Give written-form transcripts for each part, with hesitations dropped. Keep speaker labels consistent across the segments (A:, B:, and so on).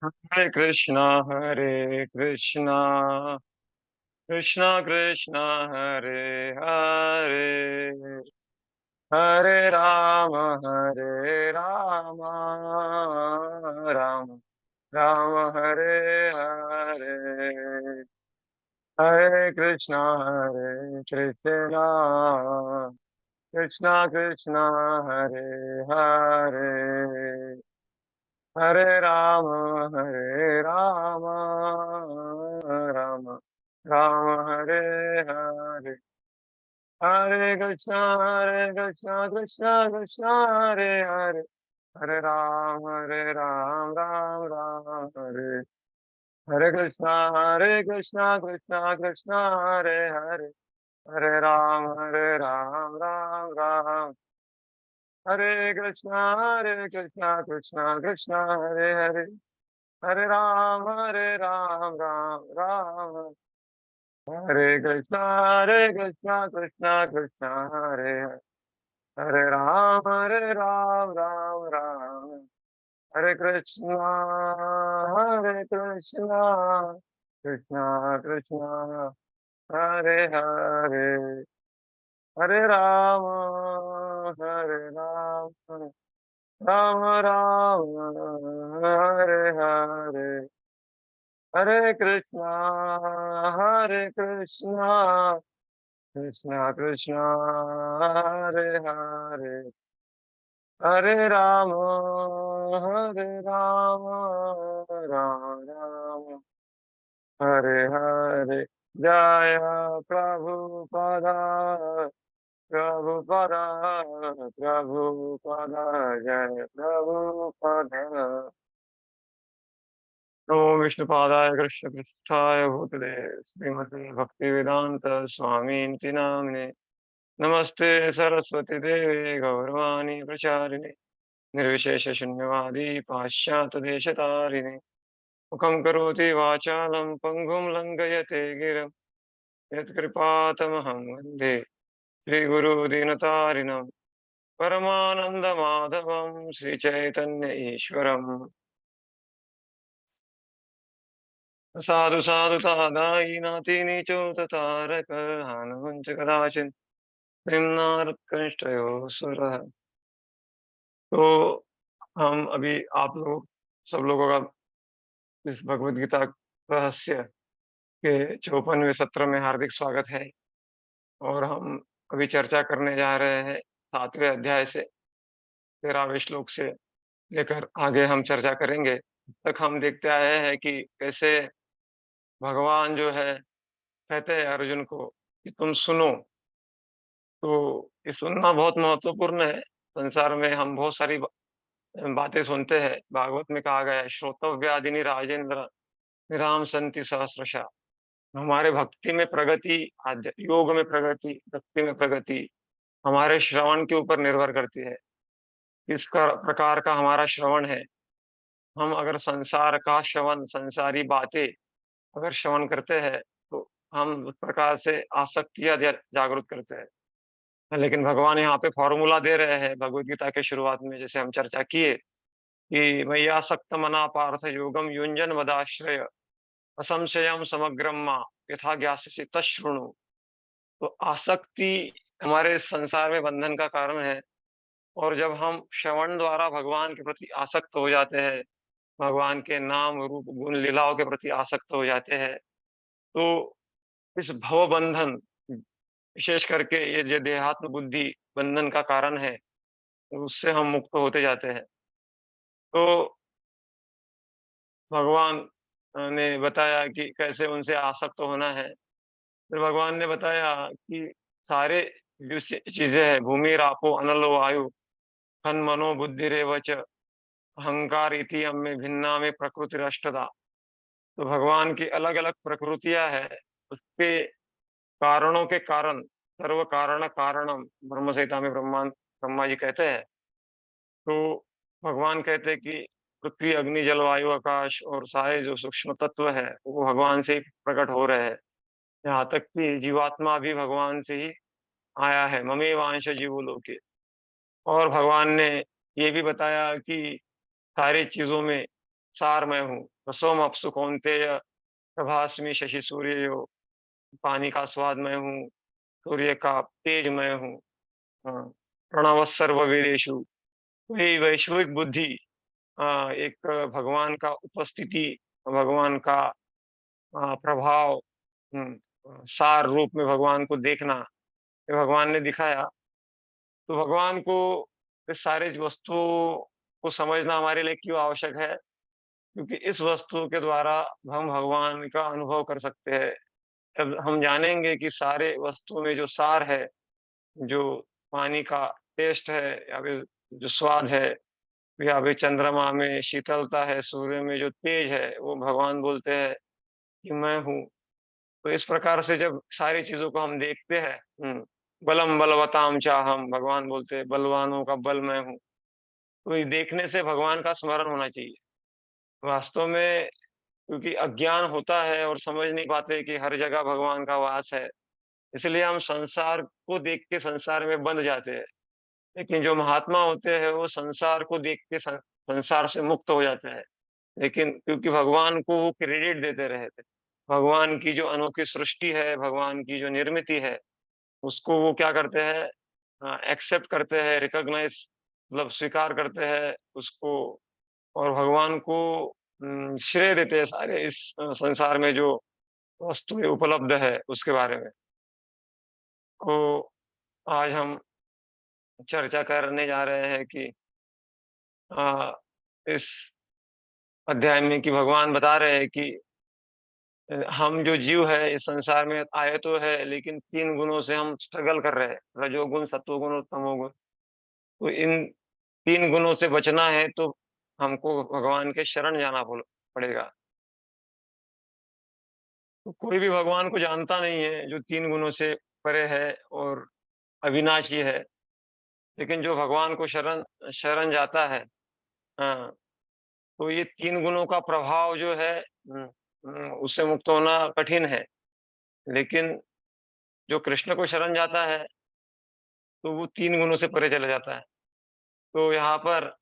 A: हरे हरे कृष्णा कृष्णा कृष्णा हरे हरे हरे राम राम राम हरे हरे हरे कृष्णा कृष्णा कृष्णा हरे हरे हरे राम राम राम हरे हरे हरे कृष्णा कृष्णा कृष्णा हरे हरे हरे राम राम राम हरे हरे कृष्णा कृष्णा कृष्णा हरे हरे हरे राम राम राम हरे कृष्णा कृष्णा कृष्णा हरे हरे हरे राम राम राम हरे कृष्णा कृष्णा कृष्णा हरे हरे हरे राम राम राम हरे कृष्णा कृष्णा कृष्णा हरे हरे हरे राम राम राम हरे हरे हरे कृष्णा कृष्णा कृष्णा हरे हरे हरे राम राम राम हरे हरे जय प्रभुपद प्रभुपद प्रभुपद जय प्रभुपद नमो विष्णुपादाय कृष्णपृष्ठाय भूतले श्रीमते भक्तिवेदांत स्वामीति नामिने नमस्ते सरस्वती देवे गौरवाणी प्रचारिणे निर्विशेष शून्यवादी पाश्चात्य देशतारिणे मुखं करोति वाचालं पङ्गुं लङ्घयते गिरं यत्कृपातमहं वन्दे श्रीगुरु दीनतारिणं परमानन्दमाधवं श्रीचैतन्य ईश्वरम् साधु साधु सादाई नाति नीचो ततारक हानुवंच कदाचिन निम्नारुत्कृष्टयो सुरः। तो हम अभी आप लोग सब लोगों का इस भगवत गीता रहस्य के 54वें सत्र में हार्दिक स्वागत है। और हम अभी चर्चा करने जा रहे हैं 7वें अध्याय से 13वें श्लोक से लेकर आगे हम चर्चा करेंगे। तक हम देखते आए हैं कि कैसे भगवान जो है कहते हैं अर्जुन को कि तुम सुनो। तो ये सुनना बहुत महत्वपूर्ण है। संसार में हम बहुत सारी बातें सुनते हैं। भागवत में कहा गया है श्रोतव्यादिनी राजेंद्र निराम संति सहस्रशा। हमारे भक्ति में प्रगति, योग में प्रगति, भक्ति में प्रगति हमारे श्रवण के ऊपर निर्भर करती है। किस प्रकार का हमारा श्रवण है। हम अगर संसार का श्रवण, संसारी बातें अगर श्रवण करते हैं तो हम उस प्रकार से आसक्तियां जागृत करते हैं। लेकिन भगवान यहाँ पे फॉर्मूला दे रहे हैं भगवत गीता के शुरुआत में, जैसे हम चर्चा किए कि मय्यासक्त मना पार्थ योगम युंजन मदाश्रय असंशयम समग्रम मां यथा ज्ञास्यसि तच्छृणु। तो आसक्ति हमारे संसार में बंधन का कारण है। और जब हम श्रवण द्वारा भगवान के प्रति आसक्त हो जाते हैं, भगवान के नाम रूप गुण लीलाओं के प्रति आसक्त हो जाते हैं, तो इस भव बंधन, विशेष करके ये जो देहात्म बुद्धि बंधन का कारण है, उससे हम मुक्त होते जाते हैं। तो भगवान ने बताया कि कैसे उनसे आसक्त होना है। फिर भगवान ने बताया कि सारे जो चीजें हैं, भूमि रापो अनलो वायु खन मनो बुद्धि रेवच अहंकार इति अम्मे भिन्ना में प्रकृति अष्टदा। तो भगवान की अलग अलग प्रकृतियां है, उसके कारणों के कारण सर्व कारण कारणम ब्रह्म संहिता में ब्रह्मा जी कहते हैं। तो भगवान कहते हैं कि पृथ्वी अग्नि जल वायु आकाश और सारे जो सूक्ष्म तत्व है वो भगवान से ही प्रकट हो रहे हैं। यहाँ तक कि जीवात्मा भी भगवान से ही आया है, ममे वांश जीवो लोके। और भगवान ने ये भी बताया कि सारी चीजों में सार मैं हूँ। रसोमप्सु कौन्तेय प्रभास्मि शशि सूर्ययो। पानी का स्वाद मैं हूँ, सूर्य का तेज मैं हूँ। प्रणवः सर्ववेदेषु। वही वैश्विक बुद्धि, एक भगवान का उपस्थिति, भगवान का प्रभाव, सार रूप में भगवान को देखना, ये भगवान ने दिखाया। तो भगवान को इस सारी वस्तुओं को समझना हमारे लिए क्यों आवश्यक है? क्योंकि इस वस्तु के द्वारा हम भगवान का अनुभव कर सकते हैं। जब हम जानेंगे कि सारे वस्तु में जो सार है, जो पानी का टेस्ट है या फिर जो स्वाद है, या फिर चंद्रमा में शीतलता है, सूर्य में जो तेज है, वो भगवान बोलते हैं कि मैं हूँ। तो इस प्रकार से जब सारी चीज़ों को हम देखते हैं, बलम बलवताम चाहम, भगवान बोलते हैं बलवानों का बल मैं हूँ। तो ये देखने से भगवान का स्मरण होना चाहिए। वास्तव में क्योंकि अज्ञान होता है और समझ नहीं पाते कि हर जगह भगवान का वास है, इसलिए हम संसार को देख के संसार में बंध जाते हैं। लेकिन जो महात्मा होते हैं वो संसार को देख के संसार से मुक्त हो जाते हैं। लेकिन क्योंकि भगवान को वो क्रेडिट देते रहे थे। भगवान की जो अनोखी सृष्टि है, भगवान की जो निर्मिति है, उसको वो क्या करते हैं, एक्सेप्ट करते हैं, रिकॉग्नाइज़ मतलब स्वीकार करते हैं उसको, और भगवान को श्रेय देते हैं सारे इस संसार में जो वस्तुएँ उपलब्ध है उसके बारे में। तो आज हम चर्चा करने जा रहे हैं कि अ, इस अध्याय में कि भगवान बता रहे हैं कि हम जो जीव है इस संसार में आए तो है, लेकिन 3 गुणों से हम स्ट्रगल कर रहे हैं, रजोगुण, सत्वगुण और तमोगुण। तो इन 3 गुणों से बचना है तो हमको भगवान के शरण जाना पड़ेगा। तो कोई भी भगवान को जानता नहीं है जो 3 गुणों से परे है और अविनाशी है। लेकिन जो भगवान को शरण शरण जाता है, हाँ, तो ये 3 गुणों का प्रभाव जो है, उससे मुक्त होना कठिन है। लेकिन जो कृष्ण को शरण जाता है, तो वो 3 गुणों से परे चला जाता है। तो यहाँ पर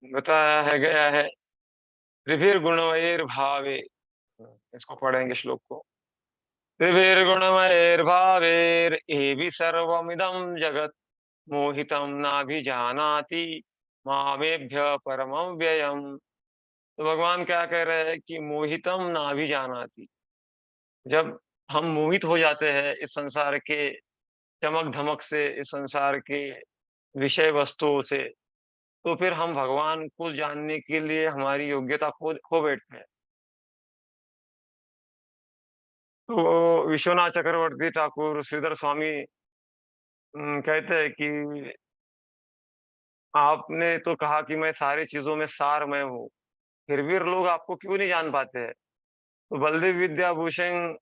A: बताया है गया है, त्रिभिर्गुणमयैर्भावे, इसको पढ़ेंगे श्लोक को। त्रिभिर्गुणमयैर्भावैरेवि सर्वमिदं जगत् मोहितं नाभिजानाति मामेभ्य परमं व्ययम्। तो भगवान क्या कह रहे हैं कि मोहितम नाभिजानाति। जब हम मोहित हो जाते हैं इस संसार के चमक-धमक से, इस संसार के विषय वस्तुओं से, तो फिर हम भगवान को जानने के लिए हमारी योग्यता खो खो बैठते हैं। तो विश्वनाथ चक्रवर्ती ठाकुर, श्रीधर स्वामी कहते हैं कि आपने तो कहा कि मैं सारी चीज़ों में सारमय हूँ, फिर भी लोग आपको क्यों नहीं जान पाते हैं? तो बलदेव विद्याभूषण,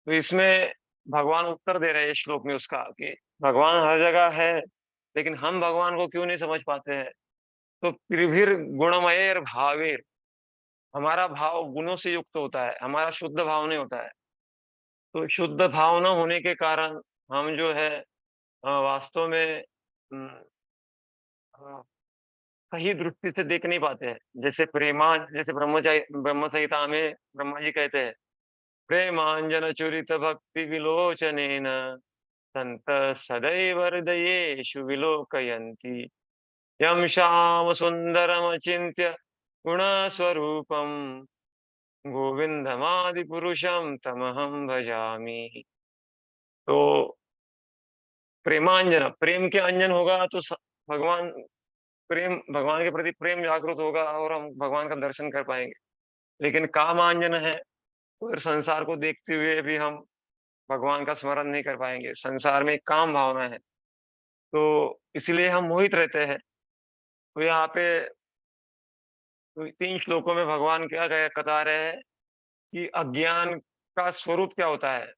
A: तो इसमें भगवान उत्तर दे रहे हैं इस श्लोक में उसका कि भगवान हर जगह है, लेकिन हम भगवान को क्यों नहीं समझ पाते हैं? तो त्रिभिर गुणमयेर भावेर, हमारा भाव गुणों से युक्त होता है, हमारा शुद्ध भाव नहीं होता है। तो शुद्ध भाव न होने के कारण हम जो है वास्तव में उम, अ, सही दृष्टि से देख नहीं पाते हैं। जैसे ब्रह्म संहिता में ब्रह्मा जी कहते हैं, प्रेमांजन चुरित भक्ति विलोचनेन सन्तः सदैव हृदयेषु विलोकयन्ति। यं श्यामसुन्दरमचिन्त्य गुणस्वरूपं गोविन्दमादिपुरुषं तमहं भजामि। तो प्रेमांजन, प्रेम के अंजन होगा तो भगवान भगवान के प्रति प्रेम जागृत होगा और हम भगवान का दर्शन कर पाएँगे। लेकिन कामांजन है, तो फिर संसार को देखते हुए भी हम भगवान का स्मरण नहीं कर पाएँगे। संसार में एक काम भावना है, तो इसलिए हम मोहित रहते हैं। तो यहाँ पे तो 3 श्लोकों में भगवान क्या बता रहे हैं कि अज्ञान का स्वरूप क्या होता है,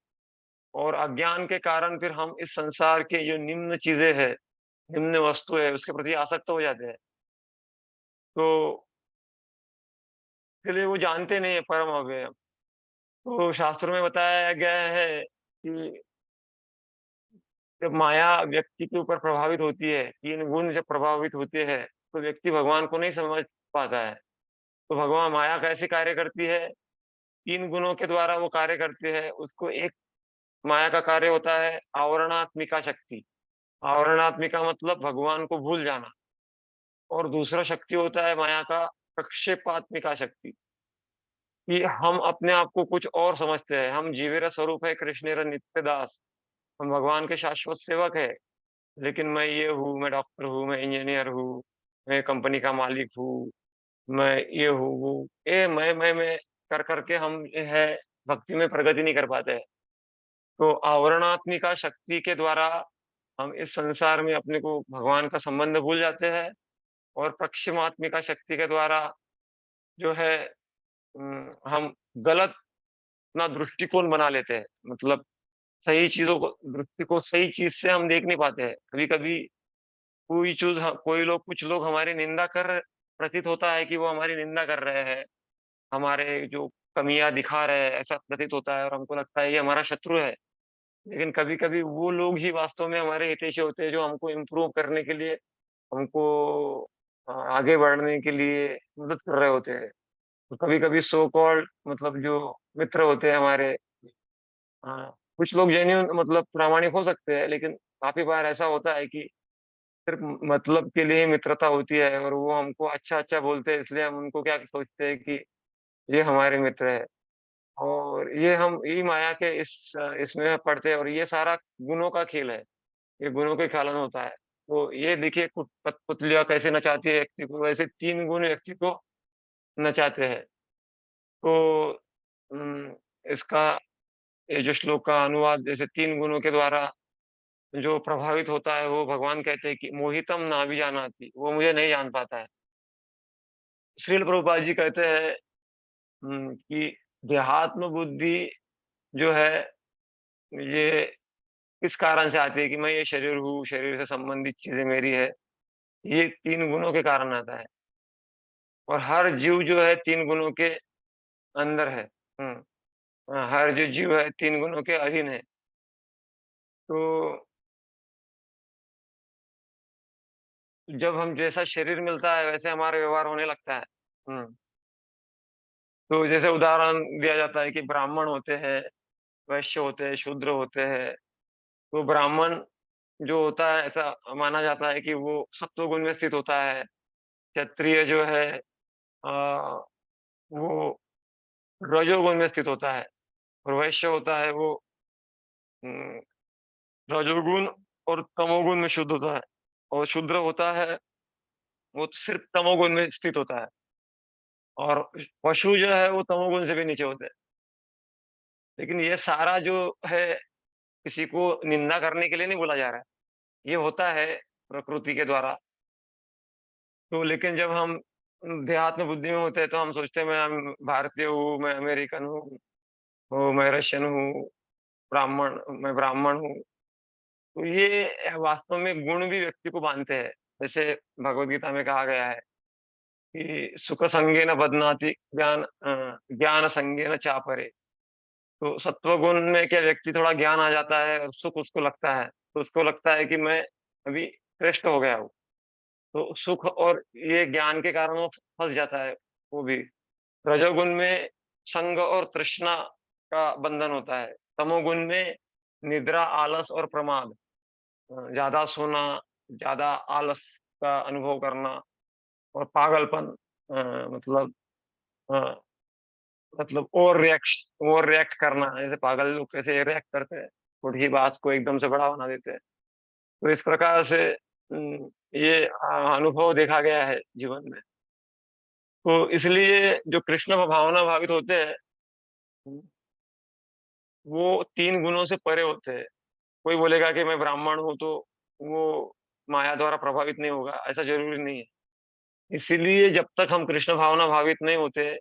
A: और अज्ञान के कारण फिर हम इस संसार के जो निम्न चीज़ें हैं, निम्न वस्तु है, उसके प्रति आसक्त हो जाते हैं। तो इसलिए वो जानते नहीं है परम अव्यय। तो शास्त्रों में बताया गया है कि जब माया व्यक्ति के ऊपर प्रभावित होती है, 3 गुण जब प्रभावित होते हैं, तो व्यक्ति भगवान को नहीं समझ पाता है। तो भगवान माया कैसे कार्य करती है? 3 गुणों के द्वारा वो कार्य करती है। उसको एक माया का कार्य होता है आवरणात्मिका शक्ति। आवरणात्मिका मतलब भगवान को भूल जाना और दूसरा शक्ति होता है माया का प्रक्षेपात्मिका शक्ति, कि हम अपने आप को कुछ और समझते हैं। हम जीवेर स्वरूप है कृष्णेर नित्य दास। हम भगवान के शाश्वत सेवक हैं। लेकिन मैं ये हूँ, मैं डॉक्टर हूँ, मैं इंजीनियर हूँ, मैं कंपनी का मालिक हूँ, मैं ये हूँ, वो ये मैं कर के हम जो है भक्ति में प्रगति नहीं कर पाते हैं। तो आवरणात्मिका शक्ति के द्वारा हम इस संसार में अपने को भगवान का संबंध भूल जाते हैं और पश्चिमात्मिका शक्ति के द्वारा जो है हम गलत अपना दृष्टिकोण बना लेते हैं। मतलब सही चीज़ों को दृष्टि को सही चीज़ से हम देख नहीं पाते हैं। कभी-कभी कोई लोग कुछ लोग हमारी निंदा कर प्रतीत होता है कि वो हमारी निंदा कर रहे हैं, हमारे जो कमियाँ दिखा रहे हैं, ऐसा प्रतीत होता है और हमको लगता है ये हमारा शत्रु है। लेकिन कभी-कभी वो लोग ही वास्तव में हमारे हितैषी होते हैं, जो हमको इम्प्रूव करने के लिए, हमको आगे बढ़ने के लिए मदद कर रहे होते हैं। तो कभी-कभी सो कॉल्ड मतलब जो मित्र होते हैं हमारे, कुछ लोग जेन्युइन मतलब प्रामाणिक हो सकते हैं, लेकिन काफ़ी बार ऐसा होता है कि सिर्फ़ मतलब के लिए ही मित्रता होती है और वो हमको अच्छा-अच्छा बोलते हैं, इसलिए हम उनको क्या सोचते हैं कि ये हमारे मित्र है। और ये हम यही माया के इसमें पड़ते हैं और ये सारा गुणों का खेल है। ये गुणों के पालन होता है। तो ये देखिए कठपुतलियाँ कैसे नचाती है व्यक्ति को, वैसे 3 गुण व्यक्ति को नचाते हैं। तो इसका ये जो श्लोक का अनुवाद जैसे 3 गुणों के द्वारा जो प्रभावित होता है, वो भगवान कहते हैं कि मोहितम नाभिजानाति, वो मुझे नहीं जान पाता है। श्रील प्रभुपाद जी कहते हैं कि देहात्म बुद्धि जो है, ये किस कारण से आती है कि मैं ये शरीर हूँ, शरीर से संबंधित चीज़ें मेरी है। ये 3 गुणों के कारण आता है और हर जीव जो है 3 गुणों के अंदर है। हुँ, हर जो जीव है 3 गुणों के अधीन है। तो जब हम जैसा शरीर मिलता है वैसे हमारा व्यवहार होने लगता है। हुँ, तो जैसे उदाहरण दिया जाता है कि ब्राह्मण होते हैं, वैश्य होते हैं, शूद्र होते हैं। तो ब्राह्मण जो होता है ऐसा माना जाता है कि वो सत्व गुण में स्थित होता है। क्षत्रिय जो है वो रजोगुण में स्थित होता है और वैश्य होता है वो उम, रजोगुण और तमोगुण में शुद्ध होता है और शूद्र होता है वो सिर्फ़ तमोगुण में स्थित होता है और पशु जो है वो तमोगुण से भी नीचे होते हैं। लेकिन ये सारा जो है किसी को निंदा करने के लिए नहीं बोला जा रहा है। ये होता है प्रकृति के द्वारा। तो लेकिन जब हम देहात्म बुद्धि में होते हैं तो हम सोचते हैं भारतीय हूँ, मैं अमेरिकन हूँ, मैं रशियन हूँ, मैं ब्राह्मण हूँ। तो ये वास्तव में गुण भी व्यक्ति को बाँधते हैं। जैसे भगवद गीता में कहा गया है कि सुख संगेन बध्नाति ज्ञान संगेन चापरे। तो सत्वगुण में क्या व्यक्ति थोड़ा ज्ञान आ जाता है और सुख उसको लगता है। तो उसको लगता है कि मैं अभी श्रेष्ठ हो गया हूँ। तो सुख और ये ज्ञान के कारण वो फँस जाता है वो भी। रजोगुण में संग और तृष्णा का बंधन होता है। तमोगुण में निद्रा, आलस और प्रमाद। ज़्यादा सोना, ज़्यादा आलस का अनुभव करना और पागलपन, मतलब अ, मतलब ओवर रिएक्ट करना, जैसे पागल लोग कैसे रिएक्ट करते हैं, छोटी-सी बात को एकदम से बड़ा बना देते हैं। तो इस प्रकार से ये अनुभव देखा गया है जीवन में। तो इसलिए जो कृष्ण भावना भावित होते हैं, वो 3 गुणों से परे होते हैं। कोई बोलेगा कि मैं ब्राह्मण हूँ तो वो माया द्वारा प्रभावित नहीं होगा, ऐसा ज़रूरी नहीं है। इसीलिए जब तक हम कृष्ण भावना भावित नहीं होते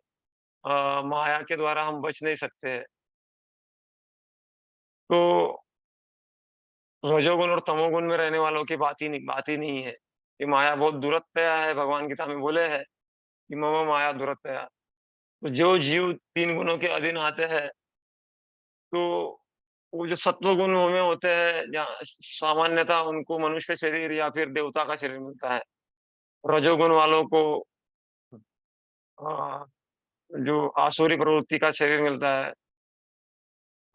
A: माया के द्वारा हम बच नहीं सकते हैं। तो रजोगुण और तमोगुण में रहने वालों की बात ही नहीं है। ये माया बहुत दुरत्या है, भगवान गीता में बोले हैं कि मम माया दुरत्या। तो जो जीव 3 गुणों के अधीन आते हैं, तो वो जो सत्व गुण में होते हैं, जहाँ सामान्यतः उनको मनुष्य शरीर या फिर देवता का शरीर मिलता है। रजोगुण वालों को अ, जो आसुरी प्रवृत्ति का शरीर मिलता है,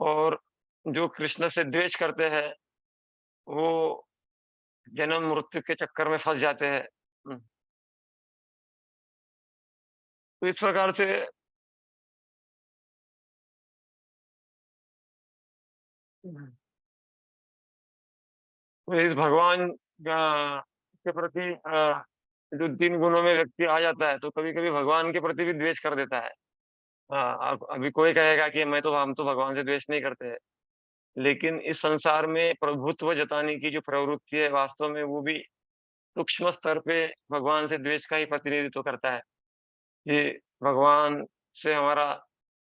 A: और जो कृष्ण से द्वेष करते हैं, वो जन्म मृत्यु के चक्कर में फँस जाते हैं। हुँ, तो इस प्रकार से तो इस भगवान के प्रति जो 3 गुणों में व्यक्ति आ जाता है, तो कभी-कभी भगवान के प्रति भी द्वेष कर देता है। हाँ, अब अभी कोई कहेगा कि हम तो भगवान से द्वेष नहीं करते हैं। लेकिन इस संसार में प्रभुत्व जताने की जो प्रवृत्ति है, वास्तव में वो भी सूक्ष्म स्तर पे भगवान से द्वेष का ही प्रतिनिधित्व करता है। कि भगवान से हमारा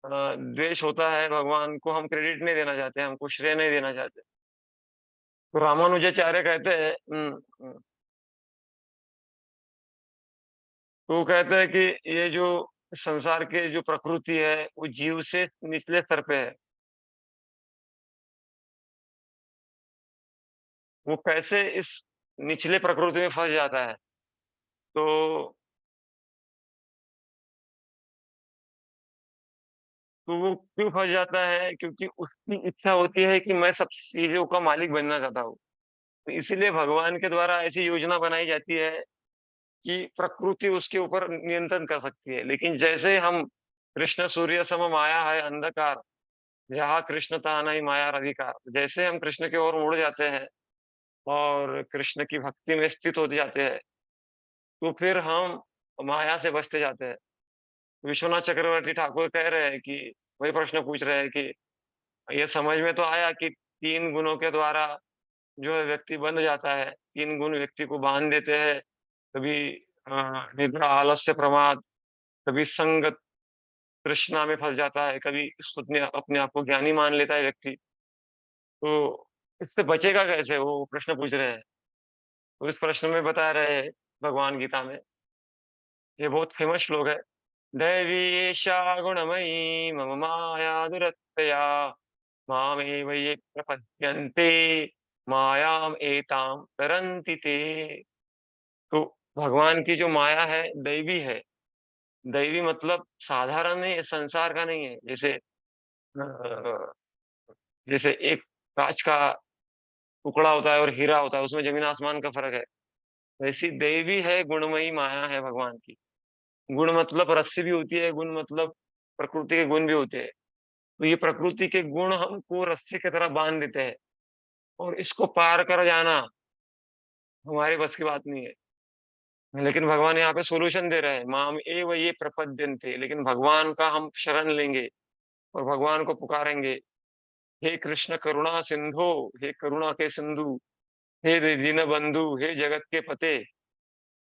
A: द्वेष होता है, भगवान को हम क्रेडिट नहीं देना चाहते, हमको श्रेय नहीं देना चाहते। तो रामानुजाचार्य कहते हैं तो वो कहते हैं कि ये जो संसार के जो प्रकृति है, वो जीव से निचले स्तर पे है। वो कैसे इस निचले प्रकृति में फँस जाता है। तो वो क्यों फँस जाता है? क्योंकि उसकी इच्छा होती है कि मैं सब चीज़ों का मालिक बनना चाहता हूँ। तो इसीलिए भगवान के द्वारा ऐसी योजना बनाई जाती है कि प्रकृति उसके ऊपर नियंत्रण कर सकती है। लेकिन जैसे हम कृष्ण सूर्य सम माया है अंधकार, जहाँ कृष्ण तहाँ नहीं माया अधिकार। जैसे हम कृष्ण की ओर मुड़ जाते हैं और कृष्ण की भक्ति में स्थित हो जाते हैं, तो फिर हम माया से बचते जाते हैं। विश्वनाथ चक्रवर्ती ठाकुर कह रहे हैं कि वही प्रश्न पूछ रहे हैं कि ये समझ में तो आया कि 3 गुणों के द्वारा जो है व्यक्ति बंध जाता है। 3 गुण व्यक्ति को बाँध देते हैं। कभी निद्रा, आलस्य, प्रमाद, कभी संग तृष्णा में फँस जाता है, कभी खुद ने अपने आप को ज्ञानी मान लेता है व्यक्ति। तो इससे बचेगा कैसे? वो प्रश्न पूछ रहे हैं। तो इस प्रश्न में बता रहे हैं भगवान गीता में, ये बहुत फेमस श्लोक है। दैवी एषा गुणमयी मम माया दुरत्यया मामेव ये प्रपद्यन्ते मायाम एतां तरन्ति ते। तो भगवान की जो माया है, दैवी है। दैवी मतलब साधारण नहीं है, संसार का नहीं है। जैसे एक काँच का टुकड़ा होता है और हीरा होता है, उसमें ज़मीन आसमान का फ़र्क है। वैसी दैवी है, गुणमयी माया है भगवान की। गुण मतलब रस्सी भी होती है, गुण मतलब प्रकृति के गुण भी होते हैं। तो ये प्रकृति के गुण हमको रस्सी की तरह बाँध देते हैं, और इसको पार कर जाना हमारे बस की बात नहीं है। लेकिन भगवान यहाँ पे सॉल्यूशन दे रहे हैं, माम एव ये प्रपद्यन्ते, लेकिन भगवान का हम शरण लेंगे और भगवान को पुकारेंगे, हे कृष्ण करुणा सिंधो, हे करुणा के सिंधु, हे दीनबंधु, हे जगत के पते।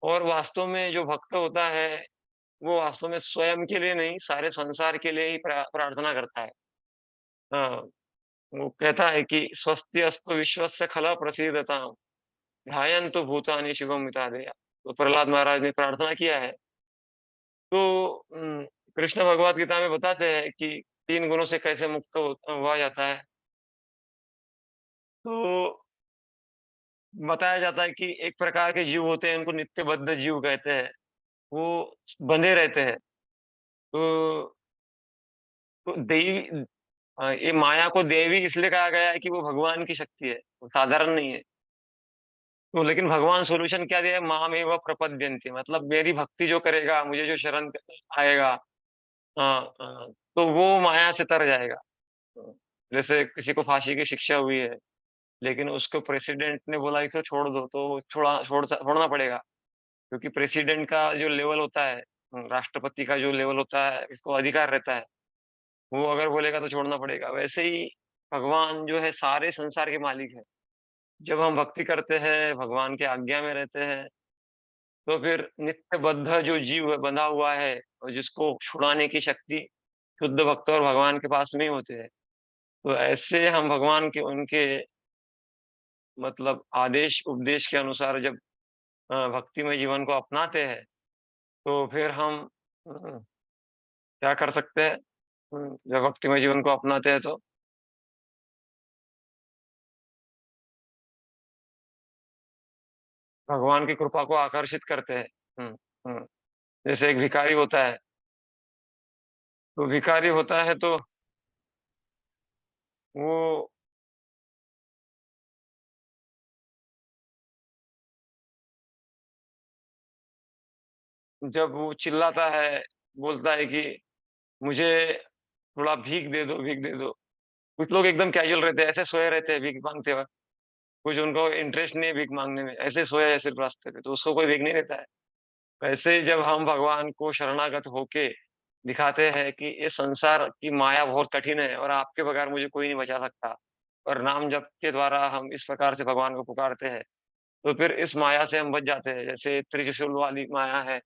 A: और वास्तव में जो भक्त होता है, वो वास्तव में स्वयं के लिए नहीं, सारे संसार के लिए ही प्रार्थना करता है। हाँ, वो कहता है कि स्वस्ति अस्तु विश्वस्य खला प्रसीदताम्, ध्यायन्तु भूतानि शिवं मितादया। तो प्रहलाद महाराज ने प्रार्थना किया है। तो कृष्ण भगवत गीता में बताते हैं कि 3 गुणों से कैसे मुक्त हुआ जाता है। तो बताया जाता है कि एक प्रकार के जीव होते हैं, उनको नित्यबद्ध जीव कहते हैं। वो बंधे रहते हैं। तो ये माया को देवी इसलिए कहा गया है कि वो भगवान की शक्ति है, वो साधारण नहीं है। तो लेकिन भगवान सॉल्यूशन क्या दिया है? मामेव प्रपद्यन्ते, मतलब मेरी भक्ति जो करेगा, मुझे जो शरण आएगा, तो वो माया से तर जाएगा। अ, जैसे किसी को फांसी की शिक्षा हुई है, लेकिन उसको प्रेसिडेंट ने बोला इसको छोड़ दो, तो छोड़ना पड़ेगा। क्योंकि प्रेसिडेंट का जो लेवल होता है, राष्ट्रपति का जो लेवल होता है, इसको अधिकार रहता है। वो अगर बोलेगा तो छोड़ना पड़ेगा। वैसे ही भगवान जो है सारे संसार के मालिक हैं। जब हम भक्ति करते हैं, भगवान की आज्ञा में रहते हैं, तो फिर नित्यबद्ध जो जीव है, बंधा हुआ है, और जिसको छुड़ाने की शक्ति शुद्ध भक्त और भगवान के पास में ही होती है। तो ऐसे हम भगवान के उनके मतलब आदेश उपदेश के अनुसार जब भक्तिमय जीवन को अपनाते हैं, तो फिर हम क्या कर सकते हैं? जब भक्तिमय जीवन को अपनाते हैं तो भगवान की कृपा को आकर्षित करते हैं। हुँ, हुँ। जैसे एक भिखारी होता है, तो भिखारी होता है तो वो जब वो चिल्लाता है, बोलता है कि मुझे थोड़ा भीख दे दो, भीख दे दो। कुछ लोग एकदम कैजुअल रहते हैं, ऐसे सोए रहते हैं भीख माँगते वक़्त। कुछ उनको इंटरेस्ट नहीं है भीख माँगने में, ऐसे ही सोया है सिर्फ़ रास्ते पे, तो उसको कोई भीख नहीं देता है। वैसे ही जब हम भगवान को शरणागत होके दिखाते हैं कि ये संसार की माया बहुत कठिन है और आपके बगैर मुझे कोई नहीं बचा सकता और नाम जप के द्वारा हम इस प्रकार से भगवान को पुकारते हैं, तो फिर इस माया से हम बच जाते हैं। जैसे त्रिशूल वाली माया है,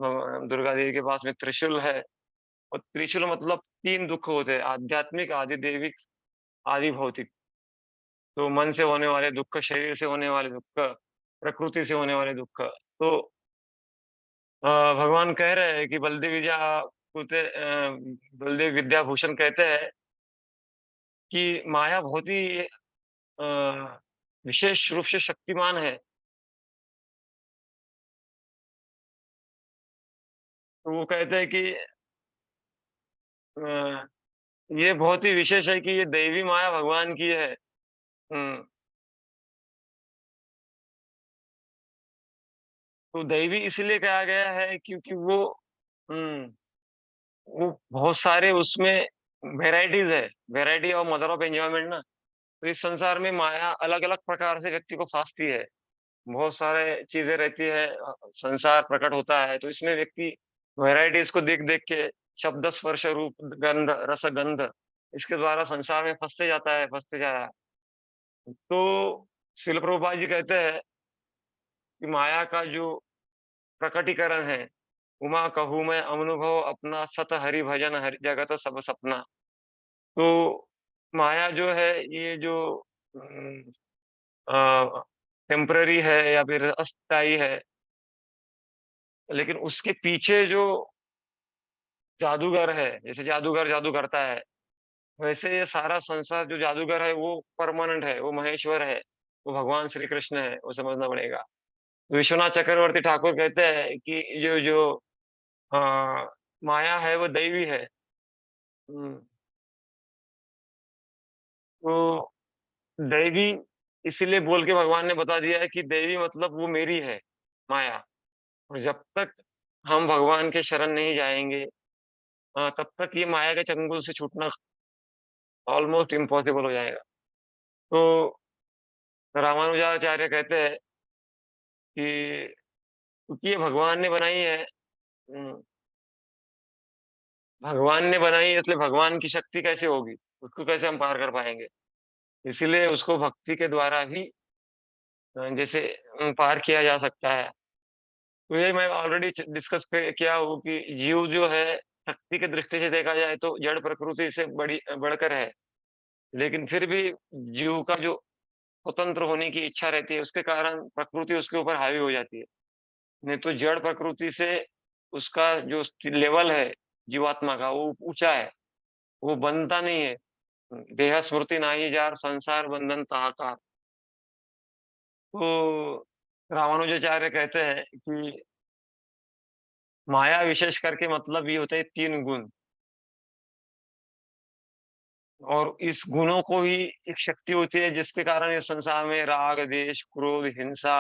A: दुर्गा देवी के पास में त्रिशूल है और त्रिशूल मतलब 3 दुःख होते हैं, आध्यात्मिक, आदि दैविक, आदि भौतिक। तो मन से होने वाले दुःख, शरीर से होने वाले दुःख, प्रकृति से होने वाले दुःख। तो भगवान कह रहे हैं कि बलदेव विद्याभूषण कहते हैं कि माया बहुत ही विशेष रूप से शक्तिमान है। तो वो कहते हैं कि अ, ये बहुत ही विशेष है कि ये दैवी माया भगवान की है। हुँ, तो दैवी इसलिए कहा गया है क्योंकि हुँ, वो बहुत सारे उसमें वैराइटीज़ है, variety of mother of enjoyment ना। तो इस संसार में माया अलग-अलग प्रकार से व्यक्ति को फाँसती है। बहुत सारे चीज़ें रहती है, संसार प्रकट होता है, तो इसमें व्यक्ति वैराइटीज़ को देख-देख के शब्द, स्पर्श, रूप, गंध, रसगंध इसके द्वारा संसार में फँसते जाता है, फँसते जा रहा है। तो शिल प्रभुपाद जी कहते हैं कि माया का जो प्रकटीकरण है, उमा कहूँ मैं अनुभव अपना सत हरि भजन हरि जगत सब सपना। तो माया जो है ये जो उम, टेम्परेरी है या फिर अस्थायी है, लेकिन उसके पीछे जो जादूगर है, जैसे जादूगर जादू करता है, वैसे ये सारा संसार जो जादूगर है वो परमानेंट है, वो महेश्वर है, वो भगवान श्री कृष्ण है, वो समझना पड़ेगा। विश्वनाथ चक्रवर्ती ठाकुर कहते हैं कि जो जो अ, माया है वो दैवी है। हुँ, तो दैवी इसीलिए बोल के भगवान ने बता दिया है कि दैवी मतलब वो मेरी है, माया। और जब तक हम भगवान के शरण नहीं जाएँगे तब तक ये माया के चंगुल से छूटना ऑलमोस्ट इम्पॉसिबल हो जाएगा। तो रामानुजाचार्य कहते हैं कि क्योंकि ये भगवान ने बनाई है भगवान ने बनाई है इसलिए भगवान की शक्ति कैसे होगी? उसको कैसे हम पार कर पाएँगे? इसीलिए उसको भक्ति के द्वारा ही जैसे पार किया जा सकता है। तो ये मैं ऑलरेडी डिस्कस किया हूँ कि जीव जो है शक्ति की दृष्टि से देखा जाए तो जड़ प्रकृति से बढ़कर है। लेकिन फिर भी जीव का जो स्वतंत्र होने की इच्छा रहती है उसके कारण प्रकृति उसके ऊपर हावी हो जाती है। नहीं तो जड़ प्रकृति से उसका जो लेवल है जीवात्मा का वो ऊँचा है, वो बनता नहीं है। देह स्फूर्ति नाहि जार संसार बंधन ताहाकार। तो रामानुजाचार्य कहते हैं कि माया विशेष करके मतलब ये होता है 3 गुण और इस गुणों को ही एक शक्ति होती है जिसके कारण इस संसार में राग, द्वेष, क्रोध, हिंसा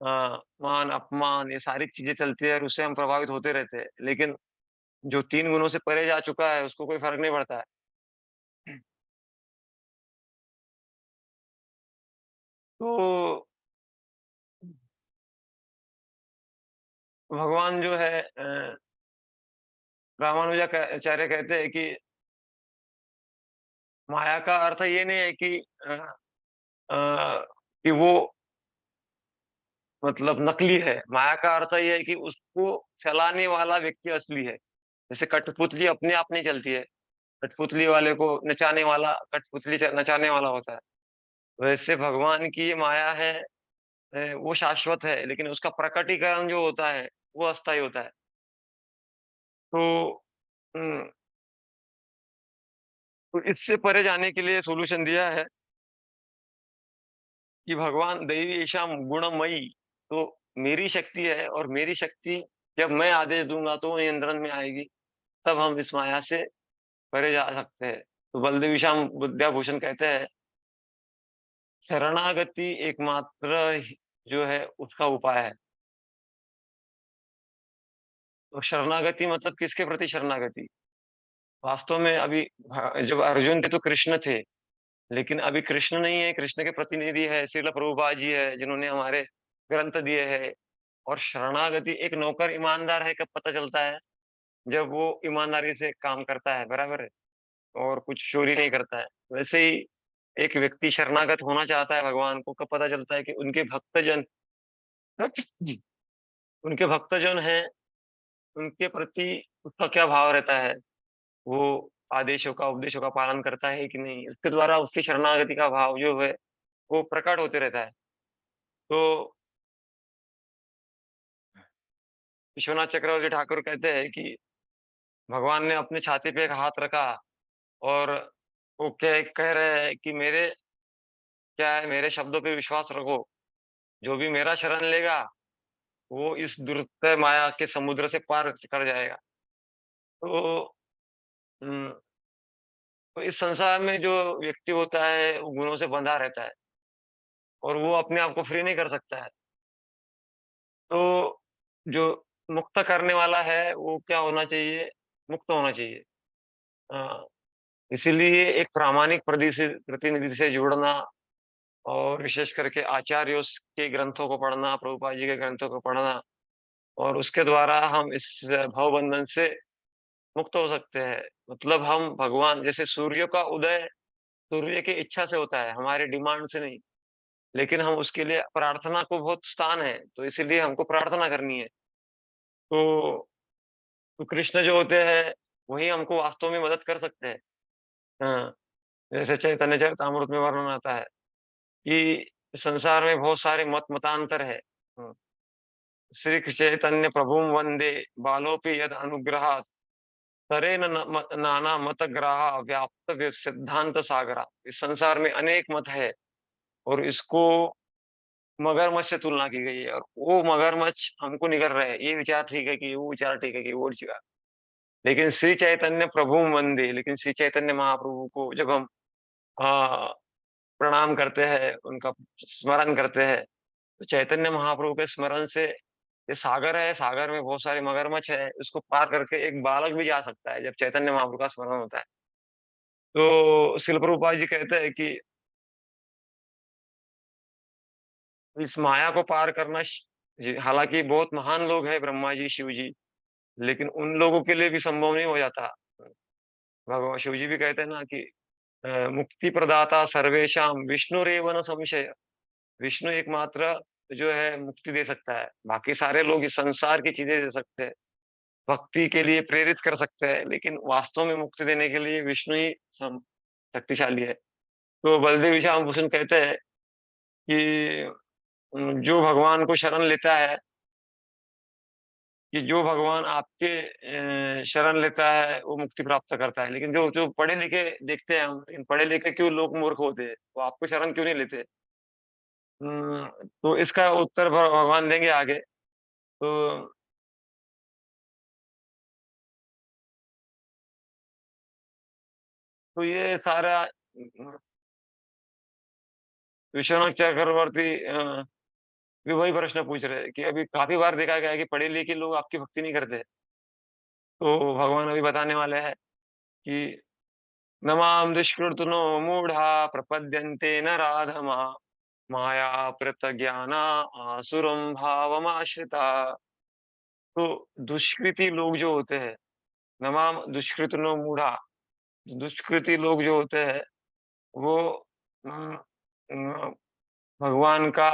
A: मान, अपमान ये सारी चीज़ें चलती है और उससे हम प्रभावित होते रहते हैं। लेकिन जो 3 गुणों से परे जा चुका है उसको कोई फ़र्क नहीं पड़ता है। तो भगवान जो है आचार्य कहते हैं कि माया का अर्थ ये नहीं है कि कि वो मतलब नकली है। माया का अर्थ ये है कि उसको चलाने वाला व्यक्ति असली है। जैसे कठपुतली अपने आप नहीं चलती है। कठपुतली वाले को नचाने वाला कठपुतली नचाने वाला होता है। वैसे भगवान की ये माया है वो शाश्वत है, लेकिन उसका प्रकटीकरण जो होता है, वो अस्थायी होता है। तो हुँ, तो इससे परे जाने के लिए सॉल्यूशन दिया है कि भगवान दैवीशम गुणमयी। तो मेरी शक्ति है और मेरी शक्ति जब मैं आदेश दूँगा तो वो नियंत्रण में आएगी, तब हम इस माया से परे जा सकते हैं। तो बलदेव श्याम विद्याभूषण कहते हैं, शरणागति एकमात्र ही जो है उसका उपाय है। तो शरणागति मतलब किसके प्रति शरणागति? वास्तव में अभी जब अर्जुन थे तो कृष्ण थे, लेकिन अभी कृष्ण नहीं है, कृष्ण के प्रतिनिधि है, श्रील प्रभुपाद जी है, जिन्होंने हमारे ग्रंथ दिए हैं। और शरणागति एक नौकर ईमानदार है कब पता चलता है? जब वो ईमानदारी से काम करता है, बराबर है? और कुछ चोरी नहीं करता है। वैसे ही एक व्यक्ति शरणागत होना चाहता है भगवान को, कब पता चलता है कि उनके भक्तजन हैं, उनके प्रति उसका क्या भाव रहता है? वो आदेशों का, उपदेशों का पालन करता है कि नहीं? इसके द्वारा उसकी शरणागति का भाव जो है, वो प्रकट होते रहता है। तो विश्वनाथ चक्रवर्ती ठाकुर कहते हैं कि भगवान ने अपनी छाती पे एक हाथ रखा और वो कह रहे हैं कि क्या है, मेरे शब्दों पे विश्वास रखो। जो भी मेरा शरण लेगा, वो इस दुर्गत माया के समुद्र से पार कर जाएगा। तो उम, तो इस संसार में जो व्यक्ति होता है, वो गुणों से बंधा रहता है और वो अपने आप को फ्री नहीं कर सकता है। तो जो मुक्त करने वाला है, वो क्या होना चाहिए? मुक्त होना चाहिए। अ, इसीलिए एक प्रामाणिक प्रतिनिधि से जुड़ना और विशेष करके आचार्यों के ग्रंथों को पढ़ना, प्रभुपाद जी के ग्रंथों को पढ़ना और उसके द्वारा हम इस भवबंधन से मुक्त हो सकते हैं। मतलब हम भगवान जैसे सूर्य का उदय सूर्य की इच्छा से होता है, हमारी डिमांड से नहीं। लेकिन हम उसके लिए प्रार्थना को बहुत स्थान है, तो इसीलिए हमको प्रार्थना करनी है। तो तो कृष्ण जो होते हैं, वही हमको वास्तव में मदद कर सकते हैं। हाँ, जैसे चैतन्य चरितामृत में वर्णन आता है कि संसार में बहुत सारे मतांतर है। हुँ, श्री चैतन्य प्रभुं वंदे बालोऽपि यद् अनुग्रहात् तरेन नाना मतग्राहा व्याप्त सिद्धांत सागरा। इस संसार में अनेक मत है और इसको मगरमच्छ से तुलना की गई है और वो मगरमच्छ हमको निगल रहे हैं। ये विचार ठीक है कि वो विचार ठीक है कि वो विचार। लेकिन श्री चैतन्य प्रभुं वंदे, लेकिन श्री चैतन्य महाप्रभु को जब हम अ, प्रणाम करते हैं, उनका स्मरण करते हैं, तो चैतन्य महाप्रभु के स्मरण से ये सागर है, सागर में बहुत सारे मगरमच्छ है, उसको पार करके एक बालक भी जा सकता है, जब चैतन्य महाप्रभु का स्मरण होता है। तो शिल प्रभुपाद जी कहते हैं कि इस माया को पार करना जी, हालाँकि बहुत महान लोग हैं ब्रह्मा जी, शिव जी, लेकिन उन लोगों के लिए भी संभव नहीं हो जाता। भगवान शिव जी भी कहते हैं ना कि मुक्ति प्रदाता सर्वेषां विष्णुरेव न संशय। विष्णु एकमात्र जो है मुक्ति दे सकता है। बाकी सारे लोग इस संसार की चीज़ें दे सकते हैं, भक्ति के लिए प्रेरित कर सकते हैं, लेकिन वास्तव में मुक्ति देने के लिए विष्णु ही सम शक्तिशाली है। तो बलदेव श्याम भूषण कहते हैं कि जो भगवान को शरण लेता है कि जो भगवान आपके शरण लेता है, वो मुक्ति प्राप्त करता है। लेकिन जो जो पढ़े-लिखे देखते हैं हम, लेकिन पढ़े-लिखे क्यों लोग मूर्ख होते हैं, वो आपको शरण क्यों नहीं लेते? तो इसका उत्तर भगवान देंगे आगे। तो तो ये सारा विश्वनाथ चक्रवर्ती भी वही प्रश्न पूछ रहे हैं कि अभी काफ़ी बार देखा गया है कि पढ़े-लिखे लोग आपकी भक्ति नहीं करते। तो भगवान अभी बताने वाले हैं कि नमाम दुष्कृतनो मूढ़ा प्रपद्यन्ते नराधमा मायाकृत ज्ञाना आसुरं भावमाश्रिता। तो दुष्कृति लोग जो होते हैं, नमाम दुष्कृतनो मूढ़ा, दुष्कृति लोग जो होते हैं वो अ अ, भगवान का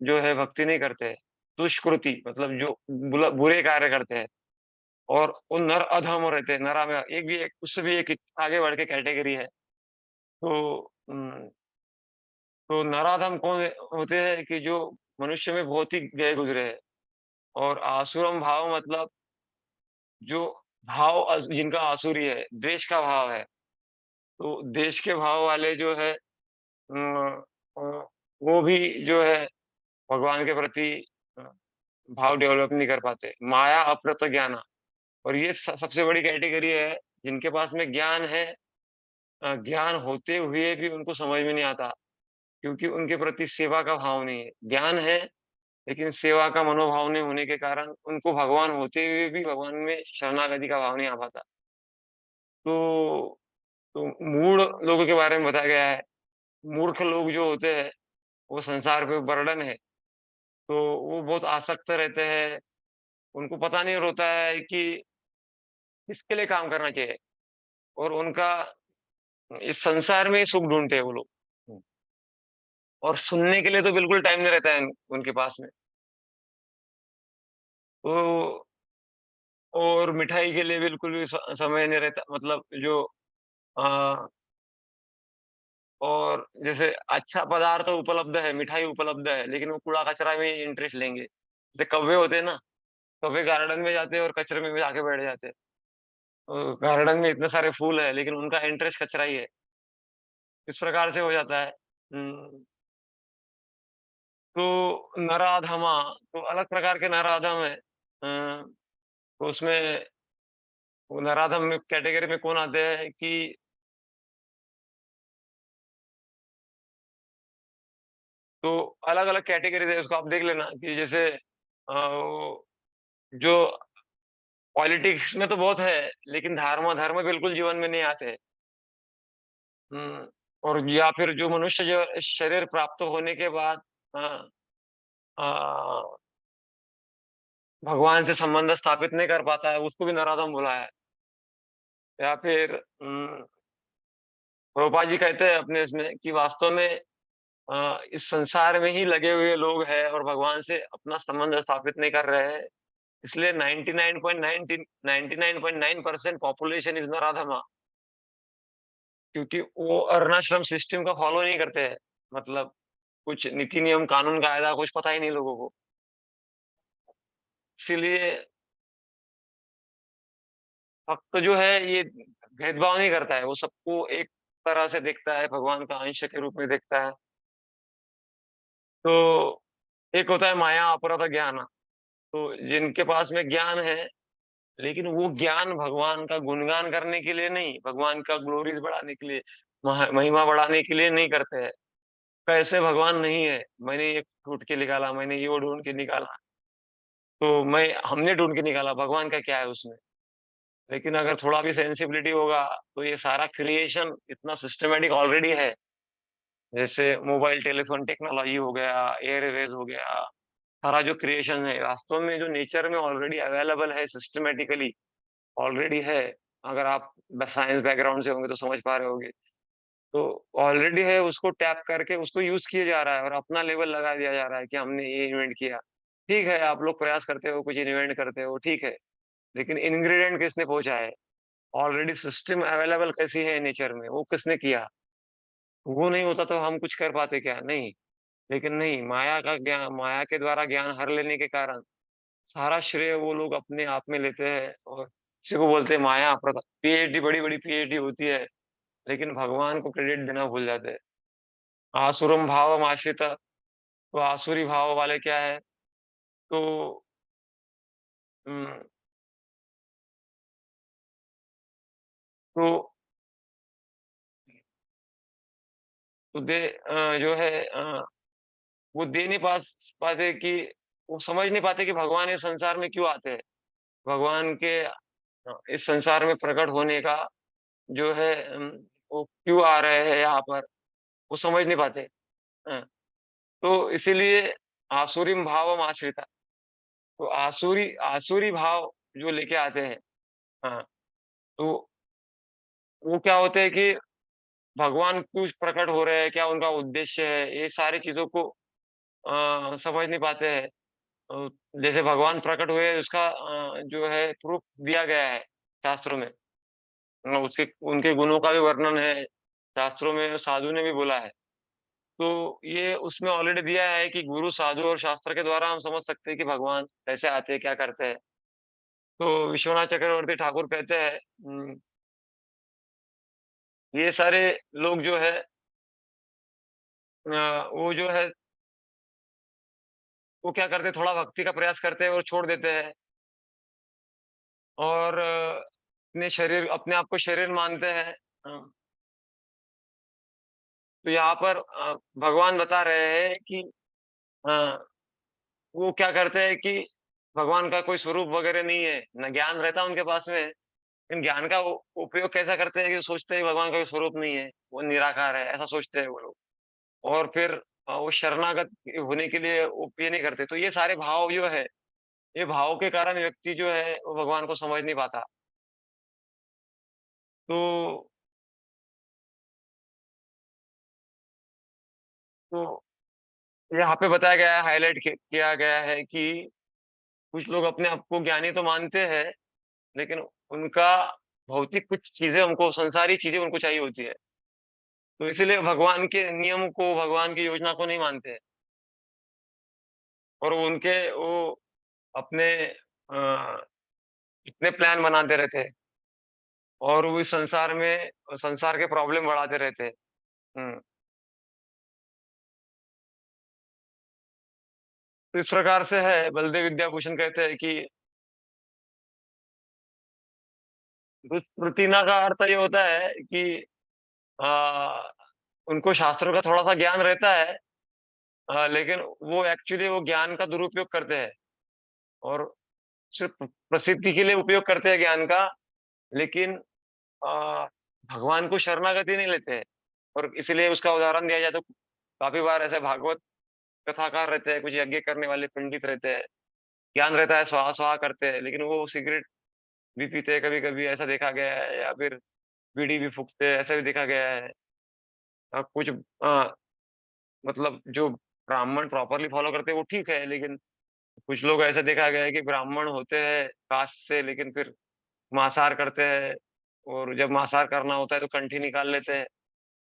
A: जो है भक्ति नहीं करते। दुष्कृति मतलब जो बुरे कार्य करते हैं और वो नर अधम रहते हैं, नरा में एक उससे भी एक आगे बढ़ के कैटेगरी है। तो तो नराधम कौन होते हैं कि जो मनुष्य में बहुत ही गए गुज़रे हैं और आसुरम भाव मतलब जो भाव जिनका आसुरी है, द्वेष का भाव है। तो देश के भाव वाले जो है अ, वो भी जो है भगवान के प्रति भाव डेवलप नहीं कर पाते। माया अप्रत ज्ञान, और ये सबसे बड़ी कैटेगरी है जिनके पास में ज्ञान है, ज्ञान होते हुए भी उनको समझ में नहीं आता, क्योंकि उनके प्रति सेवा का भाव नहीं है। ज्ञान है लेकिन सेवा का मनोभाव नहीं होने के कारण उनको भगवान होते हुए भी भगवान में शरणागति का भाव नहीं आ पाता। तो तो मूढ़ लोगों के बारे में बताया गया है। मूर्ख लोग जो होते हैं वो संसार पे बर्डन है, तो वो बहुत आसक्त रहते हैं। उनको पता नहीं होता है कि किसके लिए काम करना चाहिए, और उनका इस संसार में ही सुख ढूँढते हैं वो लोग। और सुनने के लिए तो बिल्कुल टाइम नहीं रहता है उनके पास में। तो और मिठाई के लिए बिल्कुल भी समय नहीं रहता, मतलब जो अ, और जैसे अच्छा पदार्थ तो उपलब्ध है, मिठाई उपलब्ध है, लेकिन वो कूड़ा-कचरा में इंटरेस्ट लेंगे। जैसे कौवे होते हैं ना, कौवे गार्डन में जाते हैं और कचरे में भी जाके बैठ जाते हैं। गार्डन में इतने सारे फूल है लेकिन उनका इंटरेस्ट कचरा ही है। इस प्रकार से हो जाता है। तो नराधमा, तो अलग प्रकार के नराधम है। तो उसमें वो नराधम में कैटेगरी में कौन आते हैं कि तो अलग-अलग कैटेगरीज़ है, उसको आप देख लेना कि जैसे वो जो पॉलिटिक्स में तो बहुत है, लेकिन धर्म बिल्कुल जीवन में नहीं आते। हुँ, और या फिर जो मनुष्य जो शरीर प्राप्त होने के बाद हाँ, अ, भगवान से संबंध स्थापित नहीं कर पाता है, उसको भी नराधम बोला है। या फिर प्रभुपाद जी कहते हैं अपने इसमें कि वास्तव में इस संसार में ही लगे हुए लोग हैं और भगवान से अपना संबंध स्थापित नहीं कर रहे हैं। इसलिए 99.9% पॉपुलेशन इज़ नराधमा, क्योंकि वो वर्णाश्रम सिस्टम का फॉलो नहीं करते हैं। मतलब कुछ नीति नियम, कानून कायदा कुछ पता ही नहीं लोगों को। इसीलिए भक्त जो है ये भेदभाव नहीं करता है, वो सबको एक तरह से देखता है, भगवान का अंश के रूप में देखता है। तो एक होता है माया अपहृत ज्ञान, तो जिनके पास में ज्ञान है, लेकिन वो ज्ञान भगवान का गुणगान करने के लिए नहीं, भगवान का ग्लोरीज़ बढ़ाने के लिए, महिमा बढ़ाने के लिए नहीं करते हैं। कैसे भगवान नहीं है, मैंने ये ढूँढ के निकाला, मैंने ये वो ढूँढ के निकाला, तो हमने ढूँढ के निकाला, भगवान का क्या है उसमें? लेकिन अगर थोड़ा भी सेंसिबिलिटी होगा, तो ये सारा क्रिएशन इतना सिस्टमैटिक ऑलरेडी है। जैसे मोबाइल टेलीफ़ोन टेक्नोलॉजी हो गया, एयरवेज़ हो गया, सारा जो क्रिएशन है, वास्तव में जो नेचर में ऑलरेडी अवेलेबल है सिस्टमैटिकली, ऑलरेडी है। अगर आप साइंस बैकग्राउंड से होंगे तो समझ पा रहे होंगे। तो ऑलरेडी है, उसको टैप करके उसको यूज़ किया जा रहा है और अपना लेबल लगा दिया जा रहा है कि हमने ये इन्वेंट किया। ठीक है, आप लोग प्रयास करते हो, कुछ इन्वेंट करते हो, ठीक है, लेकिन इंग्रीडिएंट किसने पहुँचा है? ऑलरेडी सिस्टम अवेलेबल कैसी है नेचर में, वो किसने किया? वो नहीं होता तो हम कुछ कर पाते क्या? नहीं। लेकिन नहीं, माया के द्वारा ज्ञान हर लेने के कारण सारा श्रेय वो लोग अपने आप में लेते हैं, और इसी को बोलते हैं माया प्रता। पीएचडी, बड़ी-बड़ी पीएचडी होती है, लेकिन भगवान को क्रेडिट देना भूल जाते हैं। आसुरं भावमाश्रिता, तो आसुरी भाव वाले क्या है? तो उम, तो जो है वो दे नहीं पाते कि वो समझ नहीं पाते कि भगवान इस संसार में क्यों आते हैं। भगवान के इस संसार में प्रकट होने का जो है वो क्यों आ रहे हैं यहाँ पर, वो समझ नहीं पाते। हाँ, तो इसीलिए आसुरीम भावम आश्रिता, तो आसुरी आसुरी भाव जो लेके आते हैं, हाँ, तो वो क्या होते हैं कि भगवान क्यों प्रकट हो रहे हैं, क्या उनका उद्देश्य है, ये सारी चीज़ों को समझ नहीं पाते हैं। अ, जैसे भगवान प्रकट हुए उसका जो है प्रूफ दिया गया है शास्त्रों में। उसके उनके गुणों का भी वर्णन है, शास्त्रों में साधु ने भी बोला है। तो ये उसमें ऑलरेडी दिया है कि गुरु, साधु और शास्त्र के द्वारा हम समझ सकते हैं कि भगवान कैसे आते हैं, क्या करते हैं। तो विश्वनाथ चक्रवर्ती ठाकुर कहते हैं ये सारे लोग जो है वो जो है वो क्या करते हैं, थोड़ा भक्ति का प्रयास करते हैं और छोड़ देते हैं और अपने आप को शरीर मानते हैं। तो यहाँ पर भगवान बता रहे हैं कि अ, वो क्या करते हैं कि भगवान का कोई स्वरूप वगैरह नहीं है, ना ज्ञान रहता उनके पास में। लेकिन ज्ञान का उपयोग कैसा करते हैं कि सोचते हैं भगवान का कोई स्वरूप नहीं है, वो निराकार है, ऐसा सोचते हैं वो लोग। और फिर वो शरणागत होने के लिए वो ये नहीं करते। तो ये सारे भाव जो है, ये भाव के कारण व्यक्ति जो है वो भगवान को समझ नहीं पाता। तो तो यहाँ पे बताया गया है, हाइलाइट किया गया है कि कुछ लोग अपने आप को ज्ञानी तो मानते हैं, लेकिन उनका भौतिक कुछ चीज़ें उनको संसारी चीज़ें उनको चाहिए होती है। तो इसीलिए भगवान के नियम को, भगवान की योजना को नहीं मानते हैं और वो अपने इतने प्लान बनाते रहते हैं और वो इस संसार के प्रॉब्लम बढ़ाते रहते हैं। हुँ। तो इस प्रकार से है, बलदेव विद्याभूषण कहते हैं कि दुष्कृतिना का अर्थ ये होता है कि अ, उनको शास्त्रों का थोड़ा-सा ज्ञान रहता है, लेकिन वो एक्चुअली वो ज्ञान का दुरुपयोग करते हैं और सिर्फ़ प्रसिद्धि के लिए उपयोग करते हैं ज्ञान का, लेकिन अ, भगवान को शरणागति नहीं लेते हैं। और इसीलिए उसका उदाहरण दिया जाए तो काफ़ी बार ऐसे भागवत कथाकार रहते हैं, कुछ यज्ञ करने वाले पंडित रहते हैं, ज्ञान रहता है, स्वाहा-स्वाहा करते हैं, लेकिन वो सिगरेट भी पीते हैं कभी-कभी, ऐसा देखा गया है, या फिर बीड़ी भी फूँकते हैं, ऐसा भी देखा गया है। कुछ मतलब जो ब्राह्मण प्रॉपरली फ़ॉलो करते हैं वो ठीक है, लेकिन कुछ लोग ऐसा देखा गया है कि ब्राह्मण होते हैं कास्ट से, लेकिन फिर मांसाहार करते हैं और जब मांसाहार करना होता है तो कंठी निकाल लेते हैं।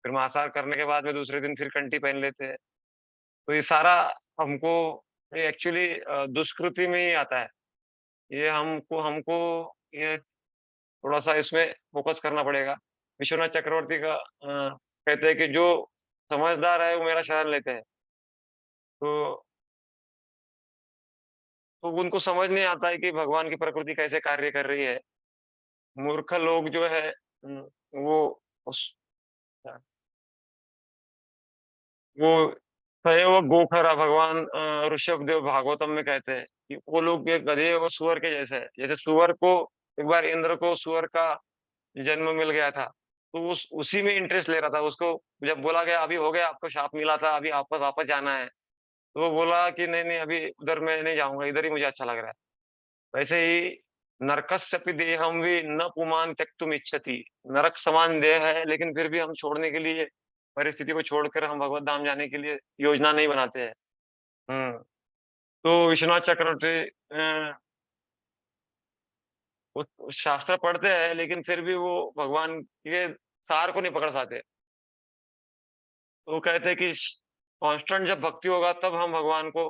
A: फिर मांसाहार करने के बाद में दूसरे दिन फिर कंठी पहन लेते हैं। तो ये सारा हमको ये एक्चुअली दुष्कृति में ही आता है। ये हमको हमको ये थोड़ा-सा इसमें फ़ोकस करना पड़ेगा। विश्वनाथ चक्रवर्ती का कहते हैं कि जो समझदार है वो मेरा शरण लेते हैं। तो उनको समझ नहीं आता है कि भगवान की प्रकृति कैसे कार्य कर रही है। मूर्ख लोग जो है वो उस वो सएव गोखरा भगवान ऋषभदेव भागवतम में कहते हैं कि वो लोग एक गधे और सूअर के जैसे हैं। जैसे सूअर को एक बार इंद्र को सूअर का जन्म मिल गया था, तो उसी में इंटरेस्ट ले रहा था। उसको जब बोला गया अभी हो गया, आपको शाप मिला था, अभी आपको वापस जाना है, तो वो बोला कि नहीं, नहीं अभी उधर मैं नहीं जाऊँगा, इधर ही मुझे अच्छा लग रहा है। वैसे ही नरकस्यपि देहं वि न पुमान् त्यक्तुम् इच्छति। नरक समान देह है, लेकिन फिर भी हम छोड़ने के लिए परिस्थिति को छोड़कर हम भगवत धाम जाने के लिए योजना नहीं बनाते हैं। हुँ। तो विश्वनाथ चक्रवर्ती वो शास्त्र पढ़ते हैं, लेकिन फिर भी वो भगवान के सार को नहीं पकड़ पाते। तो वो कहते हैं कि कांस्टेंट जब भक्ति होगा तब हम भगवान को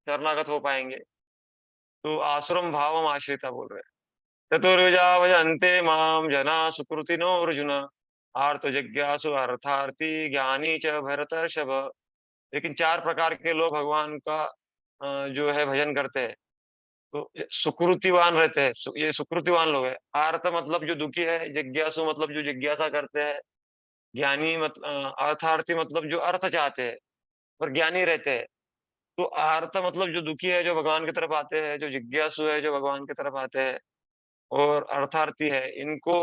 A: शरणागत हो पाएँगे। तो आश्रम भावम् आश्रिता बोल रहे हैं। चतुर्विधा भजन्ते मां जना सुकृतिनो अर्जुन आर्तजिज्ञासु अर्थार्थी ज्ञानी च भरतर्षभ। लेकिन 4 प्रकार के लोग भगवान का जो है भजन करते हैं। तो ये सुकृतिवान रहते हैं, ये सुकृतिवान लोग हैं। आर्त मतलब जो दुखी है, जिज्ञासु मतलब जो जिज्ञासा करते हैं, अर्थार्थी मतलब जो अर्थ चाहते हैं और ज्ञानी रहते हैं। तो आर्त मतलब जो दुखी है, जो भगवान की तरफ आते हैं, जो जिज्ञासु है, जो भगवान की तरफ आते हैं और अर्थार्थी है, इनको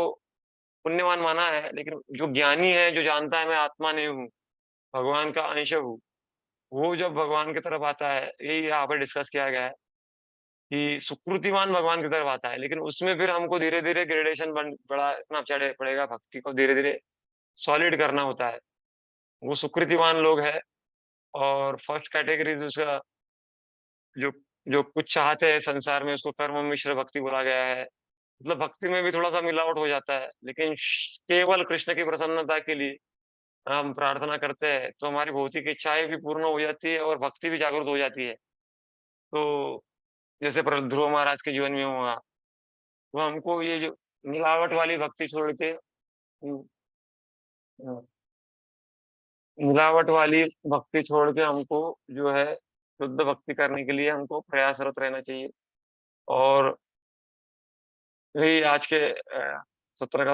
A: पुण्यवान माना है। लेकिन जो ज्ञानी है, जो जानता है मैं आत्मा नहीं हूँ, भगवान का अंश हूँ, वो जब भगवान की तरफ आता है, यही यहाँ पे डिस्कस किया गया है कि सुकृतिवान भगवान की तरफ आता है, लेकिन उसमें फिर हमको धीरे-धीरे ग्रेडेशन बढ़ाना पड़ेगा, भक्ति को धीरे-धीरे सॉलिड करना होता है। वो सुकृतिवान लोग हैं और फर्स्ट कैटेगरी जिसका जो जो कुछ चाहते हैं संसार में, उसको कर्म मिश्र भक्ति बोला गया है। मतलब भक्ति में भी थोड़ा-सा मिलावट हो जाता है, लेकिन केवल कृष्ण की प्रसन्नता के लिए हम प्रार्थना करते हैं, तो हमारी भौतिक इच्छाएँ भी पूर्ण हो जाती है और भक्ति भी जागृत हो जाती है। तो जैसे ध्रुव महाराज के जीवन में हुआ, तो हमको ये जो मिलावट वाली भक्ति छोड़ के हुँ, हुँ, मिलावट वाली भक्ति छोड़ के हमको जो है शुद्ध भक्ति करने के लिए हमको प्रयासरत रहना चाहिए और यही आज के सत्र का